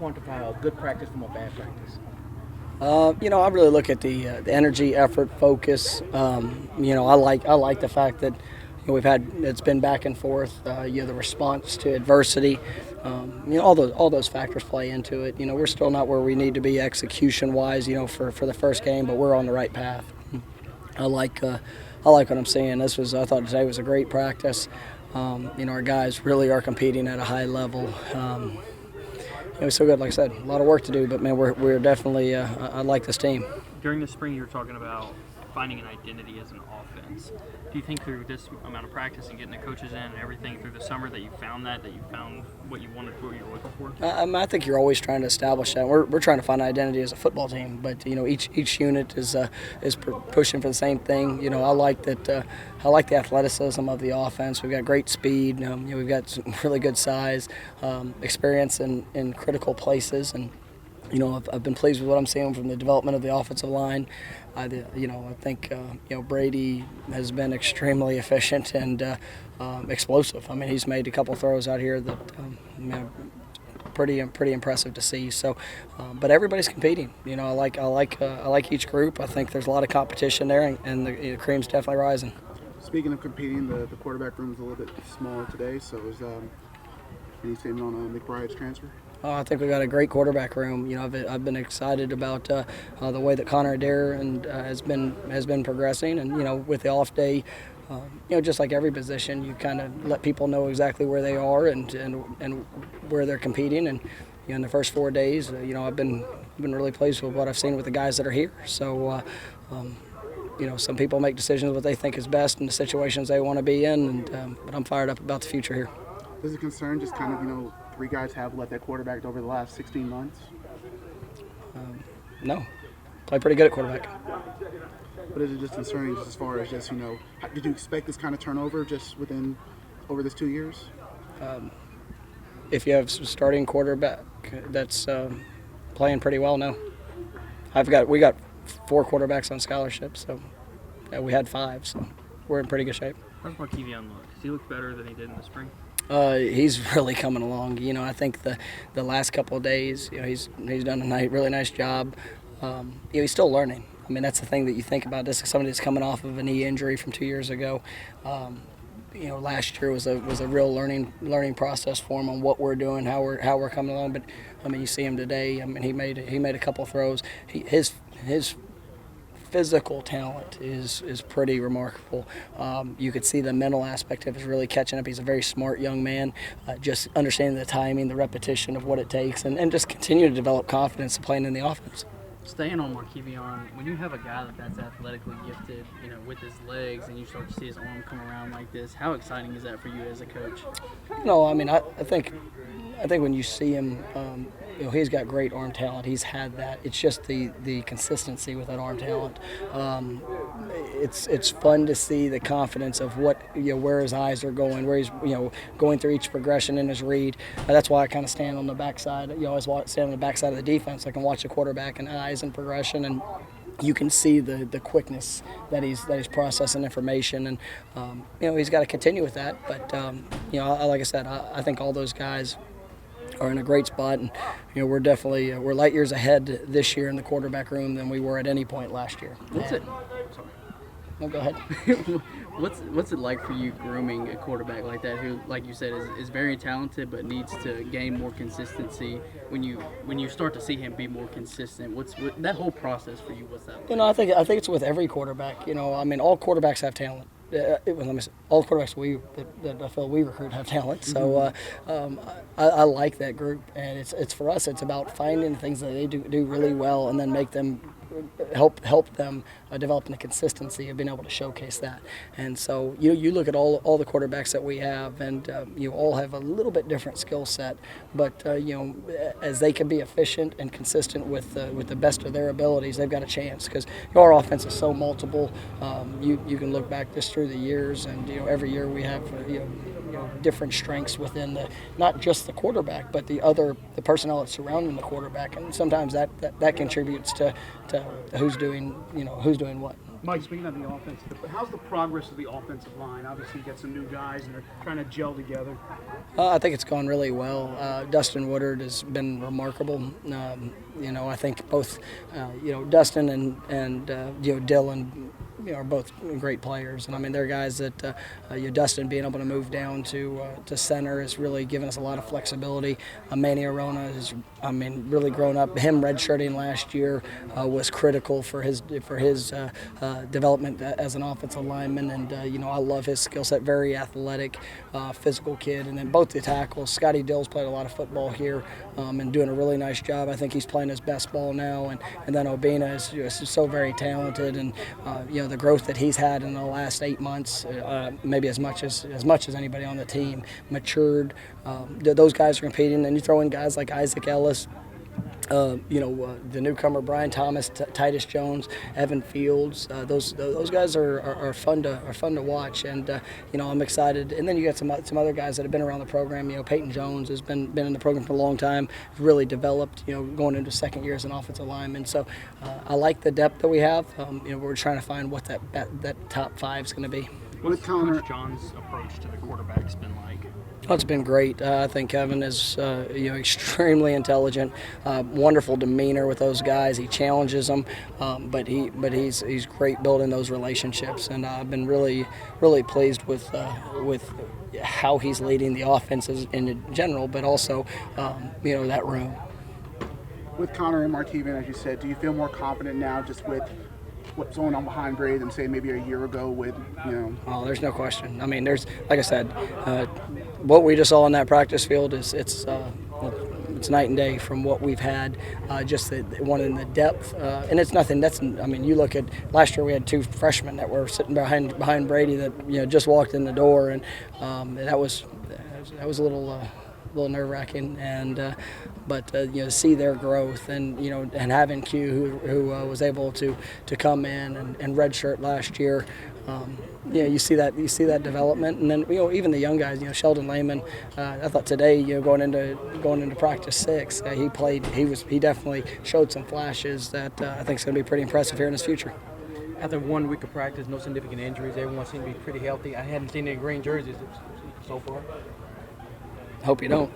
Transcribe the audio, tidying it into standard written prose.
quantify a good practice from a bad practice? I really look at the energy, effort, focus. I like the fact that it's been back and forth. The response to adversity. All those factors play into it. We're still not where we need to be execution wise. For the first game, but we're on the right path. I like what I'm seeing. I thought today was a great practice. Our guys really are competing at a high level. It was so good. Like I said, a lot of work to do, but man, we're definitely. I like this team. During the spring, you were talking about finding an identity as an offense. Do you think through this amount of practice and getting the coaches in and everything through the summer that you found what you wanted, what you were looking for? I think you're always trying to establish that. We're trying to find an identity as a football team, but each unit is pushing for the same thing. I like that. I like the athleticism of the offense. We've got great speed. We've got some really good size, experience in critical places, and I've been pleased with what I'm seeing from the development of the offensive line. I think Brady has been extremely efficient and explosive. I mean, he's made a couple throws out here that pretty impressive to see. So, but everybody's competing. I like each group. I think there's a lot of competition there, and the cream's definitely rising. Speaking of competing, the quarterback room is a little bit smaller today. So, is any statement on McBride's transfer? Oh, I think we got a great quarterback room. I've been excited about the way that Connor Adair has been progressing, and with the off day, just like every position, you kind of let people know exactly where they are and where they're competing. And in the first 4 days, I've been really pleased with what I've seen with the guys that are here. So. Some people make decisions what they think is best in the situations they want to be in, but I'm fired up about the future here. Does it concern just kind of, 3 guys have let that quarterback over the last 16 months? No. Play pretty good at quarterback. But is it just concerning just as far as just, did you expect this kind of turnover just over this 2 years? If you have a starting quarterback that's playing pretty well, no. We got 4 quarterbacks on scholarship, so we had 5, so we're in pretty good shape. How's Markevion look? Does he look better than he did in the spring? He's really coming along. I think the last couple of days, he's done a really nice job. He's still learning. I mean, that's the thing that you think about. This is somebody that's coming off of a knee injury from 2 years ago. Last year was a real learning process for him on what we're doing, how we're coming along. But I mean, you see him today. I mean, he made a couple of throws. His physical talent is pretty remarkable. You could see the mental aspect of it is really catching up. He's a very smart young man, just understanding the timing, the repetition of what it takes, and just continue to develop confidence in playing in the offense. Staying on Markevion, when you have a guy that's athletically gifted, with his legs, and you start to see his arm come around like this, how exciting is that for you as a coach? I think when you see him, he's got great arm talent. He's had that. It's just the consistency with that arm talent. It's fun to see the confidence of where his eyes are going, where he's going through each progression in his read. That's why I kind of stand on the backside. You always stand on the backside of the defense. I can watch the quarterback and eyes and progression, and you can see the quickness that he's processing information, and he's got to continue with that. But like I said, I think all those guys are in a great spot, and we're definitely we're light years ahead this year in the quarterback room than we were at any point last year. What's it? Sorry. No, go ahead. What's it like for you grooming a quarterback like that, who, like you said, is very talented but needs to gain more consistency? When you start to see him be more consistent, what's that whole process for you? What's that like? I think it's with every quarterback. All quarterbacks have talent. All quarterbacks that I feel we recruit have talent. So I like that group, and it's for us. It's about finding things that they do really well, and then make them help them develop the consistency of being able to showcase that. And so you look at all the quarterbacks that we have, and you all have a little bit different skill set, but as they can be efficient and consistent with the best of their abilities, they've got a chance, because our offense is so multiple. You can look back just through the years, and every year we have different strengths within not just the quarterback, but the personnel that's surrounding the quarterback, and sometimes that contributes to who's doing what. Mike, speaking of the offense, how's the progress of the offensive line? Obviously, you got some new guys, and they're trying to gel together. I think it's gone really well. Dustin Woodard has been remarkable. I think both, Dustin and Dylan, are both great players, and I mean they're guys that Dustin being able to move down to center has really given us a lot of flexibility. Manny Arona has, really grown up. Him redshirting last year was critical for his development as an offensive lineman, and I love his skill set. Very athletic, physical kid, and then both the tackles. Scotty Dill's played a lot of football here and doing a really nice job. I think he's playing his best ball now, and then Obina is so very talented, and the growth that he's had in the last 8 months, maybe as much as anybody on the team, matured. Those guys are competing, and you throw in guys like Isaac Ellis, the newcomer Brian Thomas, Titus Jones, Evan Fields. Those guys are fun to watch, and I'm excited. And then you got some other guys that have been around the program. Peyton Jones has been in the program for a long time, really developed. Going into second year as an offensive lineman. So I like the depth that we have. We're trying to find what that top five is going to be. What's Coach John's approach to the quarterback's been like? Oh, it's been great. I think Kevin is, extremely intelligent, wonderful demeanor with those guys. He challenges them, but he's great building those relationships, and I've been really, really pleased with how he's leading the offenses in general, but also, that room. With Connor and Martevan, as you said, do you feel more confident now just with what's going on behind Brady than say maybe a year ago with, Oh, there's no question. I mean, there's, like I said, what we just saw on that practice field it's night and day from what we've had, just the one in the depth, and it's nothing. You look at last year we had two freshmen that were sitting behind Brady that just walked in the door, and that was a little nerve-wracking, and but see their growth, and and having Q who was able to come in and redshirt last year. You see that development, and then even the young guys. Sheldon Lehman. I thought today, going into practice 6, he definitely showed some flashes that I think is going to be pretty impressive here in his future. After 1 week of practice, no significant injuries. Everyone seemed to be pretty healthy. I hadn't seen any green jerseys so far. Hope you don't.